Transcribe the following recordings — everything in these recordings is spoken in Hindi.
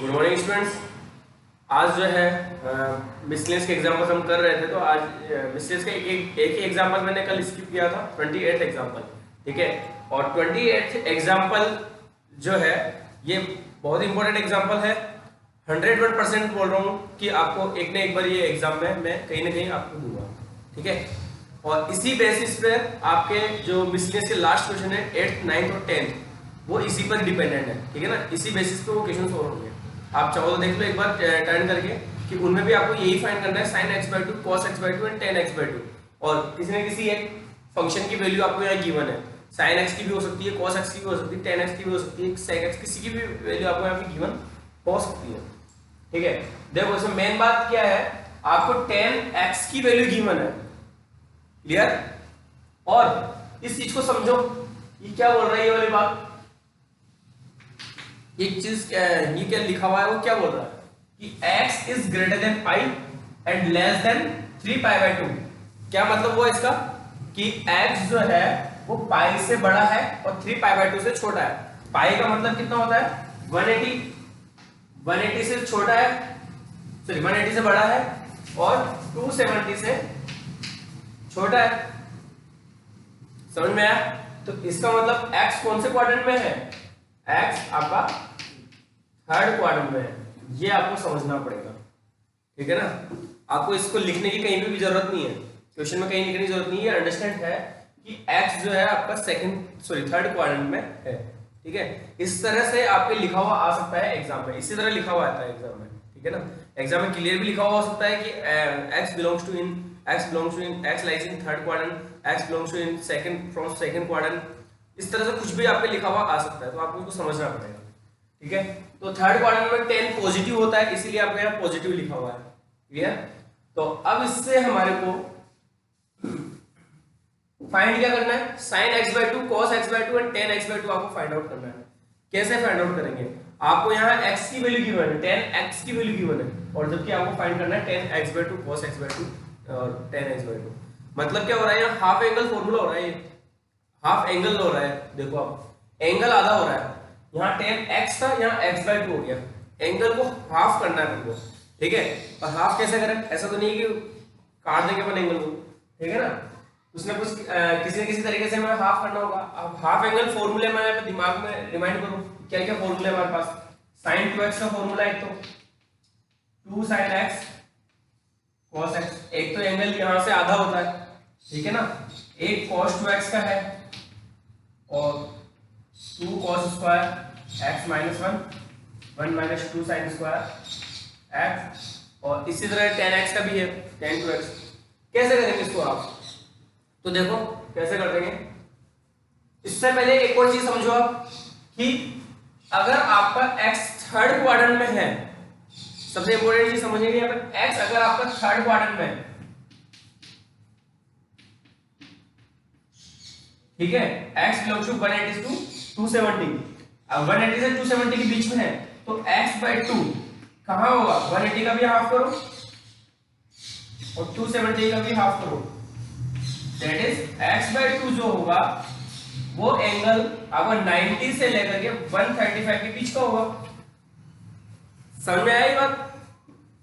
Good morning students. आज जो है मिसलेनियस के एग्जाम्पल्स हम कर रहे थे, तो आज मिसलेनियस का एक ही एग्जाम्पल मैंने कल स्किप किया था, 28th एग्जाम्पल। ठीक है, और 28th एग्जाम्पल जो है ये बहुत इंपॉर्टेंट एग्जाम्पल है। 101% बोल रहा हूँ कि आपको एक ना एक बार ये एग्जाम में मैं कहीं ना कहीं आपको दूंगा। ठीक है, और इसी बेसिस पे आपके जो मिसलेनियस के लास्ट क्वेश्चन है 8th, 9th और 10th, वो इसी पर डिपेंडेंट है। ठीक है ना, इसी बेसिस पे वो क्वेश्चन सॉल्व होंगे। आप चाहो तो देख लो एक बार टर्न करके कि उनमें भी आपको यही फाइंड करना है, sin x/2, cos x/2 and tan x/2। और किसी न किसी एक फंक्शन की वैल्यू आपको यहाँ गिवन है। sin x की भी हो सकती है, cos x की भी हो सकती है, tan x की भी हो सकती है, sec x, किसी की भी वैल्यू आपको यहाँ पे गिवन हो सकती है। ठीक है, देखो इसमें मेन बात क्या है, आपको tan x की वैल्यू गिवन है। क्लियर? और इस चीज को समझो, ये क्या बोल रहा है ये वाली बात, एक चीज ये क्या लिखा हुआ है, वो क्या बोल रहा है कि x is greater than pi and less than 3π/2। क्या मतलब वो इसका कि x जो है वो पाई से बड़ा है और 3π/2 से छोटा है। पाई का मतलब कितना होता है 180 से छोटा है, सॉरी 180 से बड़ा है और 270 से छोटा है। समझ में आया? तो इसका मतलब x कौन से क्वाड्रेंट में है, x आपका थर्ड क्वाड्रेंट में है। ये आपको समझना पड़ेगा। ठीक है ना, आपको इसको लिखने की कहीं भी जरूरत नहीं है, क्वेश्चन में कहीं लिखने की जरूरत नहीं है। अंडरस्टैंड है कि x जो है आपका थर्ड क्वाड्रेंट में है। ठीक है, इस तरह से आपके लिखा हुआ आ सकता है एग्जाम में, इसी तरह लिखा हुआ आता है एग्जाम में। ठीक है ना, एग्जाम में क्लियर भी लिखा हुआ हो सकता है कि x belongs to in x lies in third quadrant, x belongs to in second quadrant. इस तरह से कुछ भी आपके लिखा हुआ आ सकता है, तो आपको उसको समझना पड़ेगा। ठीक है, तो थर्ड क्वाड्रेंट में 10 पॉजिटिव होता है, इसीलिए आपको यहाँ पॉजिटिव लिखा हुआ है। क्लियर? तो अब इससे हमारे को फाइंड क्या करना है, sin x/2, cos x/2 and tan x/2 आपको फाइंड आउट करना है। कैसे फाइंड आउट करेंगे, आपको यहाँ x की वैल्यू गिवन है, tan x की वैल्यू गिवन है, और जबकि आपको फाइंड करना है tan x/2, cos x/2 और tan x/2। मतलब क्या हो रहा है, यहाँ हाफ एंगल फॉर्मूला हो रहा है, हाफ एंगल हो रहा है। देखो आप एंगल आधा हो रहा है, यहाँ tan x था, यहाँ x/2 हो गया। एंगल को हाफ करना है हमको। ठीक है, और हाफ कैसे करें, ऐसा तो नहीं कि काट देंगे अपन एंगल को। ठीक है ना, उसने कुछ किसी न किसी तरीके से हमें हाफ करना होगा। अब हाफ एंगल फॉर्मूले में मैं दिमाग में रिमाइंड करूं, क्या क्या फॉर्मूले हमारे पास, sin 2x का फॉर्मूला एक तो 2 sin x cos x, एक तो एंगल यहां से आधा होता है। ठीक है ना, एक cos 2x का है और 2 cos square x -1 1 - 2 sin square x, और इसी तरह tan x का भी है, tan 2x। कैसे करेंगे इसको आप, तो देखो कैसे कर देंगे। इससे पहले एक और चीज समझो आप कि अगर आपका x थर्ड क्वाड्रेंट में है, सबसे इंपॉर्टेंट चीज समझिएगा यहाँ पर, x अगर आपका थर्ड क्वाड्रेंट में है, ठीक है, x बिलोंग्स टू 180 to 270, अब 180 से 270 के बीच में है, तो x/2 कहां होगा, 180 का भी हाफ करो और 270 का भी हाफ करो, दैट इज x/2 जो होगा वो एंगल आपका 90 से लेकर के 135 के बीच का होगा। समझ में आई बात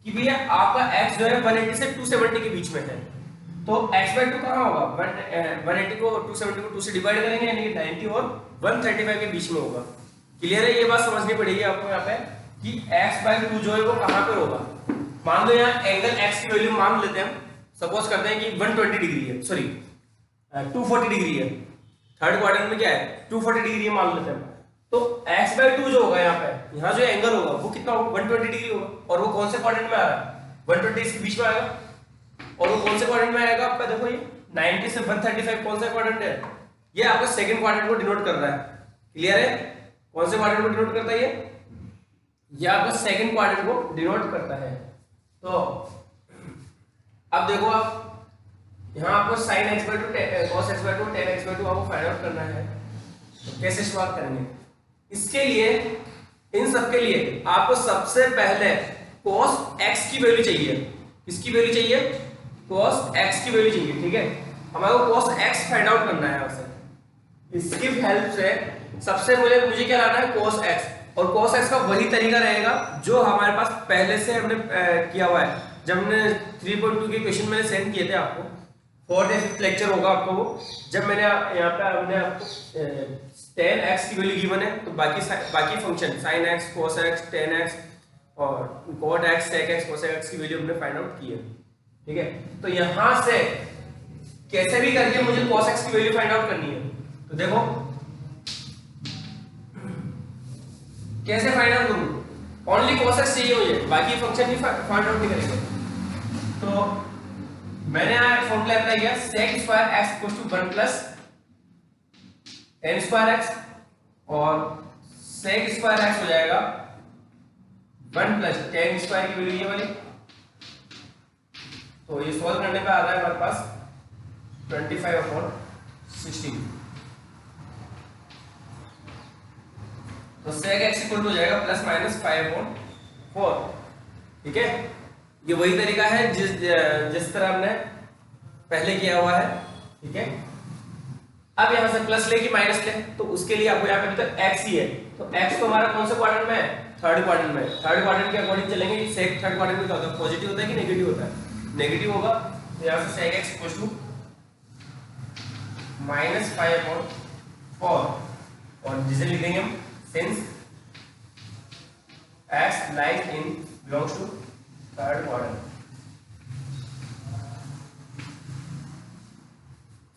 कि भैया आपका x जो है 180 से 270 के बीच में है, तो x/2 कहां होगा, 180 को 270 को 2 से डिवाइड करेंगे, यानी कि 90 और 135 के बीच में होगा। क्लियर है? ये बात समझनी पड़ेगी आपको यहाँ पे कि x/2 जो है वो कहां पे होगा। मान लो यहाँ एंगल x की वैल्यू मान लेते हैं हम, सपोज करते हैं कि 120 डिग्री है, सॉरी 240 डिग्री है। थर्ड क्वाड्रेंट में क्या है, 240 डिग्री है मान लेते हैं, तो x/2 जो होगा यहाँ पे, यहाँ जो एंगल होगा वो कितना होगा, 120 डिग्री होगा। और वो कौन से क्वाड्रेंट में आ रहा है, 120 इसके बीच में आएगा। और वो कौन से क्वाड्रेंट में आएगा आपका, देखो ये 90 से 135 कौन सा क्वाड्रेंट है, ये आपका सेकंड क्वाड्रेंट को डिनोट कर रहा है। क्लियर है? कौन से क्वाड्रेंट को डिनोट करता है ये आपका सेकंड क्वाड्रेंट को डिनोट करता है। तो अब देखो आप यहाँ आपको sin x/2, cos x/2, tan x/2 आपको फाइंड आउट करना है, तो कैसे शुरुआत करेंगे इसके लिए, इन सब के लिए आपको सबसे पहले cos x की वैल्यू चाहिए। किसकी वैल्यू चाहिए, cos x की वैल्यू चाहिए। ठीक है, हमारे को cos x फाइंड आउट करना है। इसकी हेल्प से सबसे पहले मुझे क्या लाना है, cos x। और cos x का वही तरीका रहेगा जो हमारे पास पहले से हमने किया हुआ है। जब हमने 3.2 के क्वेश्चन मैंने सेंड किए थे आपको, 4th या 5th लेक्चर होगा आपको वो, जब मैंने यहाँ पे हमने आपको tan x की वैल्यू गिवन है, तो बाकी function sin x, cos x, tan x और cot x, sec x, cosec x की वैल्यू हमने फाइंड आउट की है। ठीक है, तो यहां से कैसे भी करके मुझे cos x की वैल्यू फाइंड आउट करनी है। तो देखो कैसे फाइंड आउट करूं, ओनली cos x चाहिए मुझे, बाकी फंक्शन भी फाइंड आउट नहीं करेंगे। तो मैंने यहां एक फॉर्मूला अप्लाई किया, sec square x equals to 1 plus tan square x, और sec स्क्वायर x हो जाएगा 1 प्लस tan स्क्वायर की वैल्यू ये वाली। तो ये सॉल्व करने पे आ रहा है हमारे पास 25/16। तो sec x इक्वल टू हो जाएगा प्लस माइनस 5/4। ठीक है, ये वही तरीका है जिस तरह हमने पहले किया हुआ है। ठीक है, अब यहां से प्लस ले कि माइनस ले, तो उसके लिए आपको यहाँ पे तो x ही है, तो x तो हमारा कौन से क्वाड्रेंट में है, थर्ड क्वाड्रेंट में। थर्ड क्वाड्रेंट के अकॉर्डिंग चलेंगे। sec थर्ड क्वाड्रेंट में क्या होता है, पॉजिटिव होता है कि नेगेटिव होता है, नेगेटिव होगा। तो यहाँ से sec x equal to minus 5/4, और जिसे लिखेंगे हम since x lies in belongs to third quadrant.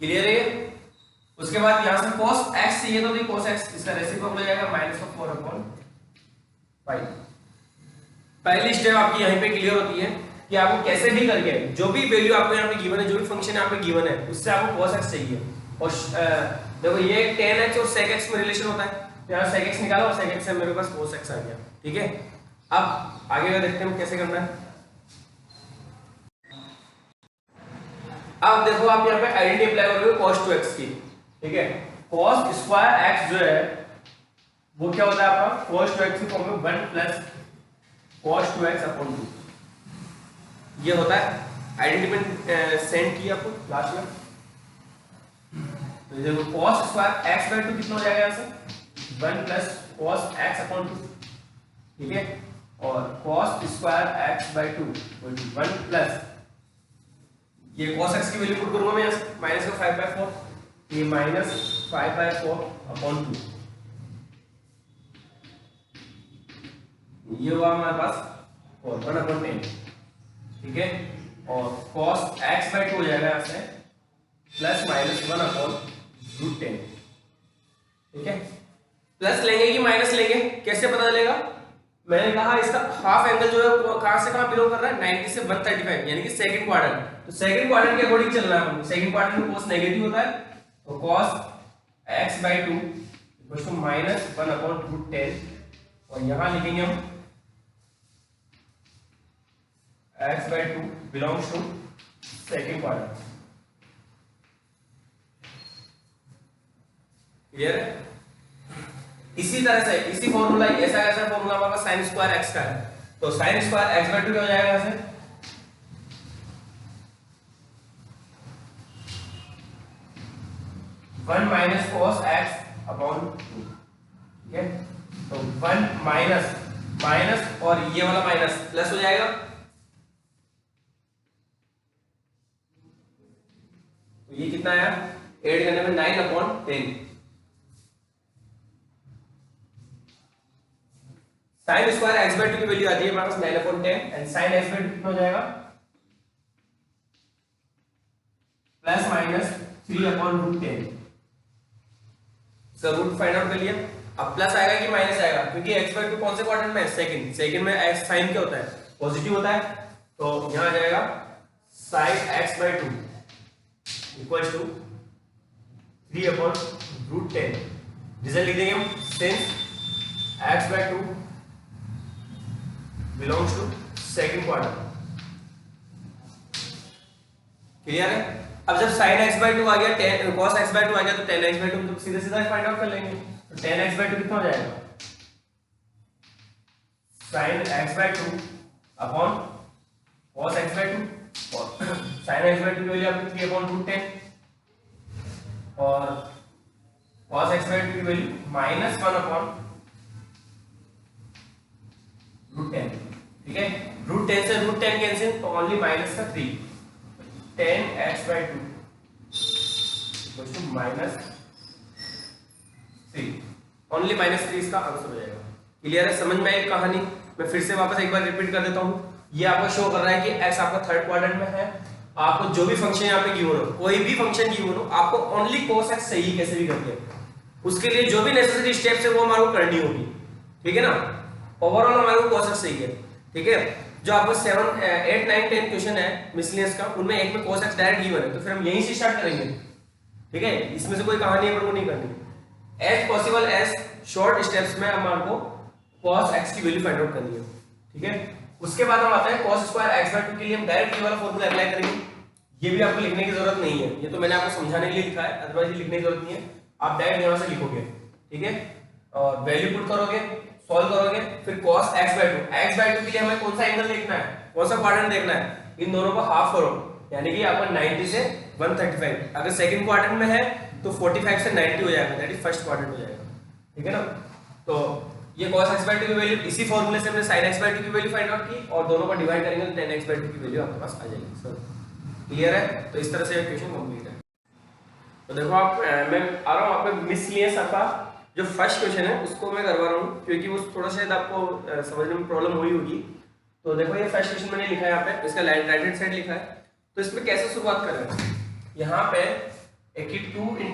Clear है? उसके बाद यहां से cos x चाहिए, तो cos x इसका रेसिप्रोकल हो जाएगा -4/5। पहली स्टेप आपकी यहीं पे क्लियर होती है कि आपको कैसे भी करके जो भी वैल्यू आपको यहाँ पे गिवन है, जो भी फंक्शन यहाँ पे गिवन है, उससे आपको cos x चाहिए। और देखो ये tan x और sec x में रिलेशन होता है, तो यहाँ sec x निकालो और sec x से मेरे पास cos x आ गया। ठीक है, अब आगे का देखते हैं कैसे करना है। अब देखो आप यहाँ पे आइडेंटिटी अप्लाई करोगे cos 2x की। ठीक है, cos स्क्वायर x जो है वो क्या होता है आपका, cos 2x की फॉर्म में 1 प्लस cos 2x/2 ये होता है। आइडेंटिटी सेंड किया आपको लास्ट में। तो देखो cos स्क्वायर x/2 कितना हो जाएगा, यहाँ से 1 प्लस cos x/2। ठीक है, और cos स्क्वायर x/2 1 प्लस ये cos x की वैल्यू पुट करूंगा मैं, यहाँ से माइनस का 5/4, ये -5/4/2 ये हुआ हमारे पास 1/10। ठीक है, और cos x/2 हो जाएगा यहाँ से प्लस माइनस 1/√10। ठीक है, प्लस लेंगे कि माइनस लेंगे, कैसे पता चलेगा? मैंने कहा इसका हाफ एंगल जो है कहां से कहां बिलोंग कर रहा है, 90 से 135, यानी कि सेकंड क्वाड्रेंट। तो सेकंड क्वाड्रेंट के अकॉर्डिंग चलना है। सेकंड क्वाड्रेंट में cos नेगेटिव होता है, तो cos x/2 इक्वल्स टू -1/√10, और यहां लिखेंगे हम x/2 belongs to second quadrant. Clear है? इसी तरह से इसी फॉर्मूला, ऐसा कैसा फॉर्मूला हमारे पास sin स्क्वायर x का है, तो sin स्क्वायर x/2 क्या हो जाएगा, यहाँ से वन माइनस cos x/2। ठीक है, तो 1 माइनस माइनस और ये वाला माइनस प्लस हो जाएगा, तो ये कितना आया, ऐड करने में 9/10। sin स्क्वायर x/2 की वैल्यू आती है हमारे पास 9/10, एंड sin x/2 कितना हो जाएगा, plus minus 3/√10। Sir root find out कर लिया। अब प्लस आएगा कि माइनस आएगा, क्योंकि x/2 कौन से क्वाड्रेंट में है, सेकंड। सेकंड में x साइन क्या होता है, पॉजिटिव होता है, तो यहां आ जाएगा sin x/2 equals to 3/√10। Result लिख देंगे हम, since x/2 belongs to second quadrant. Clear है? अब जब sin x/2 आ गया, cos x/2 आ गया, तो tan x/2 तो सीधे सीधा फाइंड आउट कर लेंगे। तो tan x/2 कितना हो जाएगा, sin x/2 upon cos x/2, और sin x/2 की वैल्यू आपकी 3/√10, और cos x/2 की वैल्यू -1/√10। ठीक है, रूट 10 से रूट 10 कैंसिल तो ओनली माइनस का 3, 10x/2 इक्वल टू -3, ओनली -3 इसका आंसर हो जाएगा। क्लियर है, समझ में आई कहानी? मैं फिर से वापस एक बार रिपीट कर देता हूँ। ये आपको शो कर रहा है कि x आपका थर्ड क्वाड्रेंट में है, आपको जो भी फंक्शन यहाँ पे गिवन हो, कोई भी फंक्शन गिवन हो, आपको ओनली cos x सही कैसे भी करके, उसके लिए जो भी नेसेसरी स्टेप्स है वो हमारे को करनी होगी। ठीक है ना, ओवरऑल हमारे को cos x सही है। ठीक है, जो आपको 7, 8, 9, 10 क्वेश्चन है मिसलेनियस का, उनमें एक में cos x डायरेक्ट गिवन है, तो फिर हम यहीं से स्टार्ट करेंगे। ठीक है, इसमें से कोई कहानी अपन को नहीं करनी। As possible as short steps में हमारे को cos x की वैल्यू फाइंड आउट करनी है। ठीक है, उसके बाद हम आते हैं cos स्क्वायर x/2 के लिए हम डायरेक्ट ये वाला फॉर्मूला अप्लाई करेंगे। ये भी आपको लिखने की जरूरत नहीं है, ये तो मैंने आपको समझाने के लिए लिखा है, अदरवाइज लिखने की जरूरत नहीं है, आप डायरेक्ट यहां से लिखोगे। ठीक है, और वैल्यू पुट करोगे, सॉल्व करोगे, फिर cos x/2 के लिए हमें कौन सा एंगल देखना है, कौन सा क्वाड्रेंट देखना है, इन दोनों को हाफ करो, यानी कि आपका 90 से 135, अगर सेकंड क्वाड्रेंट में है तो 45 से 90 हो जाएगा, दैट इज फर्स्ट क्वाड्रेंट हो जाएगा। ठीक है ना, तो ये cos x/2 की वैल्यू इसी फॉर्मूले से हमने sin x/2 की वैल्यू फाइंड आउट की, और दोनों को डिवाइड करेंगे तो tan x/2 की वैल्यू आपके पास आ जाएगी। सर क्लियर है? तो इस तरह से इक्वेशन कंप्लीट है। तो देखो आप, मैं आ रहा हूं आप पे मिसलिनियस आपका जो फर्स्ट क्वेश्चन है उसको मैं करवा रहा हूं, क्योंकि वो थोड़ा शायद आपको समझने में प्रॉब्लम हुई होगी। तो देखो ये फर्स्ट क्वेश्चन मैंने लिखा है यहाँ पे, इसका राइट हैंड साइड लिखा है, तो इसमें कैसे शुरुआत कर रहे हैं, यहाँ पे एक ही 2 ×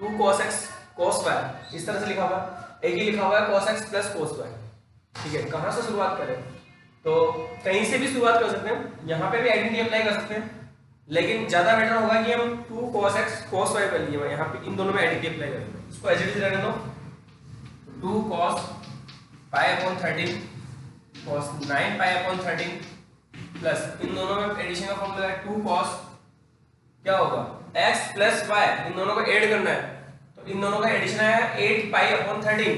2 cos x cos y इस तरह से लिखा हुआ, एक ही लिखा हुआ है cos x + cos y। ठीक है, कहां से शुरुआत करें, तो कहीं से भी शुरुआत कर सकते हैं, यहाँ पे भी आइडेंटिटी अप्लाई कर सकते हैं, लेकिन ज्यादा बेटर होगा कि हम 2 cos x cos y कर लिए, यहाँ पे इन दोनों में आइडेंटिटी अप्लाई करेंगे। इसको एज इट इज रहने दो, 2 cos π/13 cos 9π/13 प्लस इन दोनों में एडिशन का फॉर्मूला है 2 cos क्या होगा x + y, इन दोनों को ऐड करना है, तो इन दोनों का एडिशन आया 8π/13।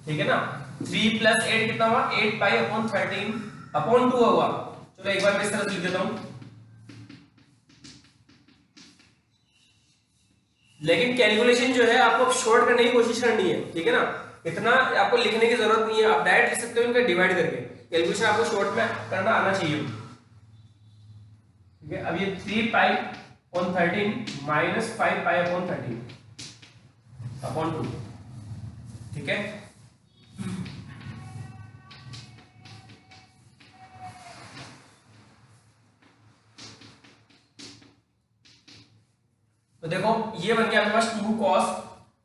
ठीक है ना, 3 + 8 कितना हुआ, 8π/13 अपॉन 2 हुआ। चलो एक बार मैं इस तरह से लिख देता हूं, लेकिन कैलकुलेशन जो है आपको शॉर्ट करने की कोशिश करनी है। ठीक है ना, इतना आपको लिखने की जरूरत नहीं है, आप डायरेक्ट लिख सकते हो इनका डिवाइड करके, कैलकुलेशन आपको शॉर्ट में करना आना चाहिए। ठीक है, अब ये 3π/13 - 5π/13 अपॉन 2। ठीक है, तो देखो ये बन गया आपके पास 2 cos,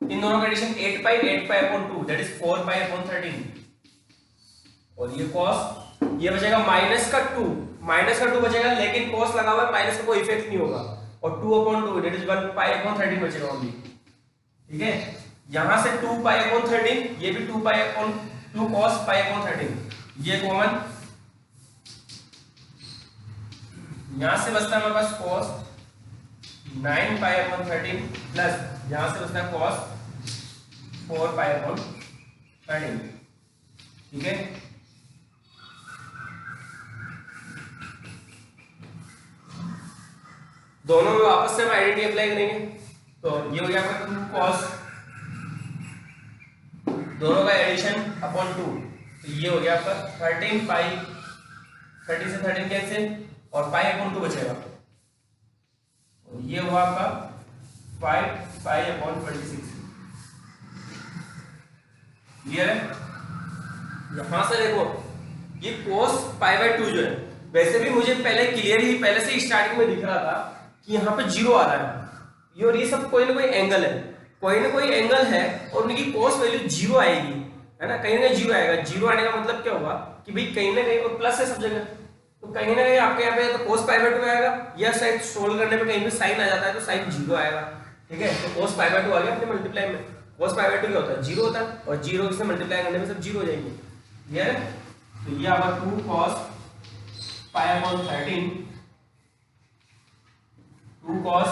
इन दोनों का एडिशन 8π/2 दैट इज 4π/13, और ये cos, ये बचेगा -2 बचेगा, लेकिन cos लगा हुआ है, माइनस का कोई इफेक्ट नहीं होगा, और 2/2 दैट इज 1π/13 बचेगा ओनली। ठीक है, यहां से 2π/13, ये भी 2 cos π/13, ये कॉमन, यहां से बचता है हमारे पास cos 9π/13 प्लस यहां से बचता है cos 4π/13। ठीक है, दोनों में वापस से हम आइडेंटिटी अप्लाई करेंगे, तो ये हो गया आपका 2 cos, दोनों का एडिशन अपॉन 2, तो ये हो गया आपका 13π, 30 से 13 कैंसिल, और π/2 बचेगा, और ये हुआ आपका 5π/26। क्लियर है? यहां से देखो ये cos π/2 जो है, वैसे भी मुझे पहले से स्टार्टिंग में दिख रहा था कि यहाँ पे 0 आ रहा है, और ये सब कोई ना कोई एंगल है, कोई ना कोई एंगल है, और उनकी cos वैल्यू 0 आएगी, है ना, कहीं ना 0 आएगा। 0 आने का मतलब क्या होगा कि भाई कहीं ना कहीं, और प्लस है सब जगह, तो कहीं ना कहीं आपके यहाँ पे तो cos π/2 आएगा, या शायद सोल्व करने में कहीं पे साइन आ जाता है तो साइन 0 आएगा। ठीक है, तो cos π/2 आ गया अपने मल्टीप्लाई में, cos π/2 क्या होता है, 0 होता है, और 0 से मल्टीप्लाई करने में सब 0 हो जाएंगे। क्लियर है? तो ये आपका 2 cos π/13, 2 cos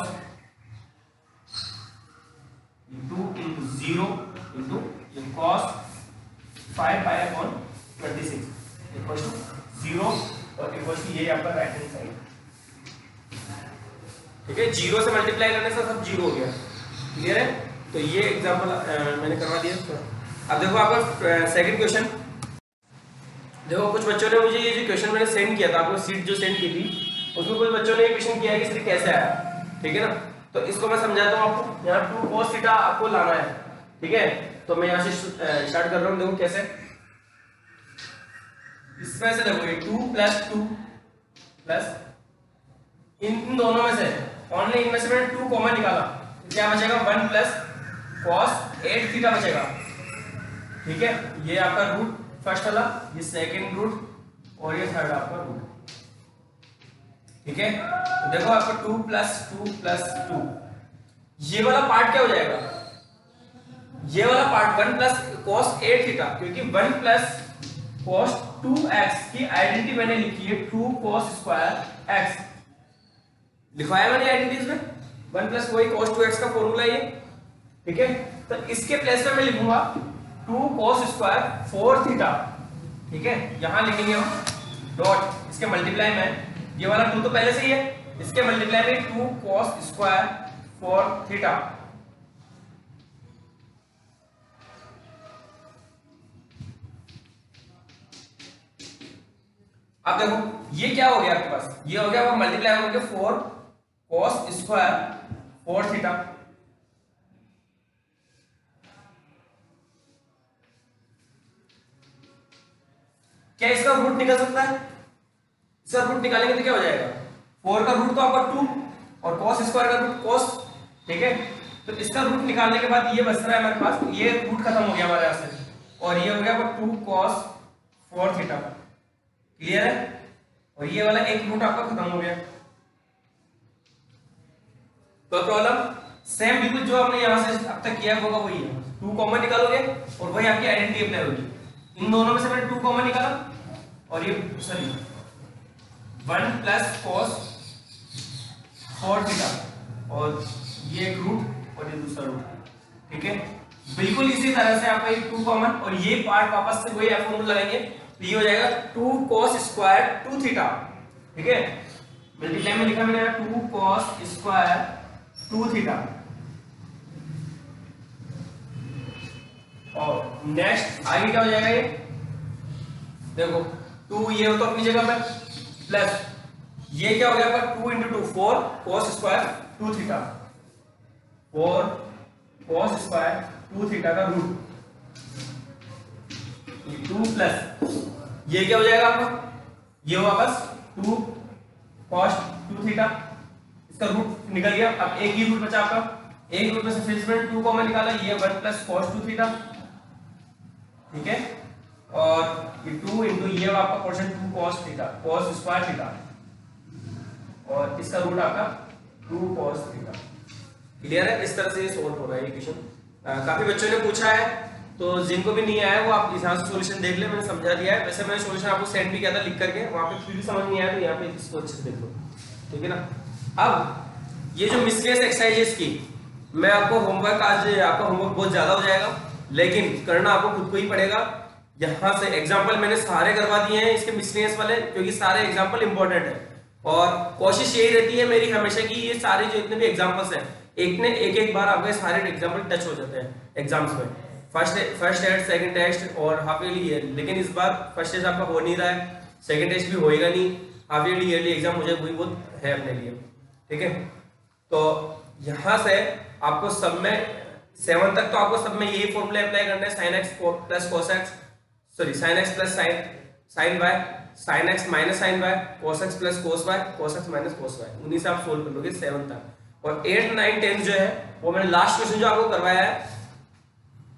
2 × 0 × cos 5π/26 equal to 0, और इक्वल टू ये आपका राइट हैंड साइड। ठीक है, 0 से मल्टीप्लाई करने से सब 0 हो गया। क्लियर है? तो ये एग्जांपल मैंने करवा दिया। अब देखो आपका सेकंड क्वेश्चन, देखो कुछ बच्चों ने मुझे ये जो क्वेश्चन मैंने सेंड किया था, आपको सीट जो सेंड की थी, उसमें कुछ बच्चों ने ये क्वेश्चन किया है कि इसलिए कैसे आया, ठीक है ना। तो इसको मैं समझाता हूँ आपको। यहाँ 2 cos थीटा आपको लाना है, ठीक है। तो मैं यहाँ से स्टार्ट कर रहा हूँ। देखो कैसे, इसमें से देखो ये 2 प्लस 2 प्लस इन दोनों में से ओनली इनमें से मैंने 2 कॉमन निकाला, तो क्या बचेगा 1 प्लस cos 8 थीटा बचेगा, ठीक है। ये आपका रूट फर्स्ट वाला, ये सेकंड रूट और ये थर्ड आपका रूट, ठीक है। तो देखो आपका 2 प्लस 2, ये वाला पार्ट क्या हो जाएगा, ये वाला पार्ट 1 प्लस cos 8 थीटा, क्योंकि 1 प्लस cos 2x की आइडेंटिटी मैंने लिखी है 2 cos स्क्वायर x, लिखवाया मैंने आइडेंटिटी इसमें 1 प्लस कोई cos 2x का फॉर्मूला ये, ठीक है। तो इसके प्लेस में मैं लिखूंगा 2 cos स्क्वायर 4 थीटा, ठीक है। यहां लिखेंगे हम डॉट, इसके मल्टीप्लाई में ये वाला 2 तो पहले से ही है, इसके मल्टीप्लाई में 2 cos स्क्वायर 4 थीटा। अब देखो ये क्या हो गया आपके पास, ये हो गया मल्टीप्लाई हो गया 4 cos स्क्वायर 4 थीटा। क्या इसका रूट निकल सकता है, इसका रूट निकालेंगे तो क्या हो जाएगा, 4 का रूट तो आपका 2 और cos स्क्वायर का रूट cos, ठीक है। तो इसका रूट निकालने के बाद ये बच रहा है हमारे पास, ये रूट खत्म हो गया हमारे यहाँ से, और ये हो गया 2 cos 4 थीटा, क्लियर है। और ये वाला एक रूट आपका खत्म हो गया। तो प्रॉब्लम सेम बिल्कुल जो हमने यहाँ से अब तक किया होगा वही है, 2 कॉमन निकालोगे और वही आपकी आइडेंटिटी अप्लाई होगी। इन दोनों में से मैंने 2 कॉमन निकाला और ये सॉरी 1 प्लस cos 4 थीटा और ये एक रूट और ये दूसरा रूट, ठीक है। बिल्कुल इसी तरह से आपका ये 2 कॉमन और ये पार्ट वापस से वही फॉर्मूला लगाएंगे, तो ये हो जाएगा 2 cos स्क्वायर 2 थीटा, ठीक है। मल्टीप्लाई में लिखा मैंने 2 cos स्क्वायर 2 थीटा। और नेक्स्ट आगे क्या हो जाएगा, ये देखो 2 ये हो तो अपनी जगह में प्लस ये क्या हो गया आपका 2 × 2 4 cos square 2 theta, 4 cos square 2 theta का रूट, ये 2 प्लस ये क्या हो जाएगा आपका, ये हो वापस 2 cos 2 थीटा, इसका रूट निकल गया। अब एक ही रूट बचा आपका, एक रूट में से फिर से 2 कॉमन निकाला, ये 1 प्लस cos 2 थीटा, ठीक है। और ये 2 × ये आपका portion 2 cos theta cos square theta और इसका रूट आपका 2 cos थीटा, क्लियर है। इस तरह से ये सोल्व हो रहा है ये क्वेश्चन। काफी बच्चों ने पूछा है, तो जिनको भी नहीं आया वो आप यहाँ से सॉल्यूशन देख ले, मैंने समझा दिया है। वैसे मैंने सॉल्यूशन आपको सेंड भी किया था लिख करके, वहां पे फिर भी समझ नहीं आया तो यहाँ पे इसको अच्छे से देख लो, ठीक है ना। अब ये जो मिसलेनियस एक्सरसाइजेस की मैं आपको होमवर्क, आज आपका होमवर्क बहुत ज्यादा हो जाएगा, लेकिन करना आपको खुद को ही पड़ेगा। यहाँ से एग्जाम्पल मैंने सारे करवा दिए हैं इसके मिसलेनियस वाले, क्योंकि सारे एग्जाम्पल इंपॉर्टेंट है और कोशिश यही रहती है मेरी हमेशा की ये सारे जो इतने भी एग्जाम्पल्स हैं एक बार आपके सारे एग्जाम्पल टच हो जाते हैं एग्जाम्स में, फर्स्ट टेस्ट, सेकंड टेस्ट और हाफ ईयरली ईयर। लेकिन इस बार फर्स्ट टेस्ट आपका हो नहीं रहा है, सेकंड टेस्ट भी होएगा नहीं, हाफ ईयरली ईयरली एग्जाम मुझे वही बहुत है अपने लिए, ठीक है। तो यहाँ से आपको सब में 7 तक तो आपको सब में यही फॉर्मूला अप्लाई करना है, sin x plus cos x, sorry sin x plus sin y, sin x minus sin y, cos x plus cos y, cos x minus cos y, उन्हीं से आप सोल्व कर लोगे 7 तक। और 8, 9, 10 जो है वो मैंने लास्ट क्वेश्चन जो आपको करवाया है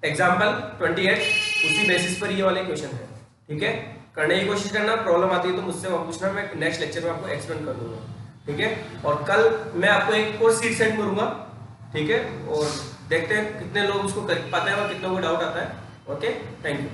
एग्जाम्पल 28, उसी बेसिस पर ये वाले क्वेश्चन है, ठीक है। करने की कोशिश करना, प्रॉब्लम आती है तो मुझसे पूछना, मैं नेक्स्ट लेक्चर में आपको एक्सप्लेन कर दूंगा, ठीक है। और कल मैं आपको एक और सीट सेंड करूंगा, ठीक है, और देखते हैं कितने लोग उसको कर पाते हैं और कितनों को डाउट आता है। Okay, thank you.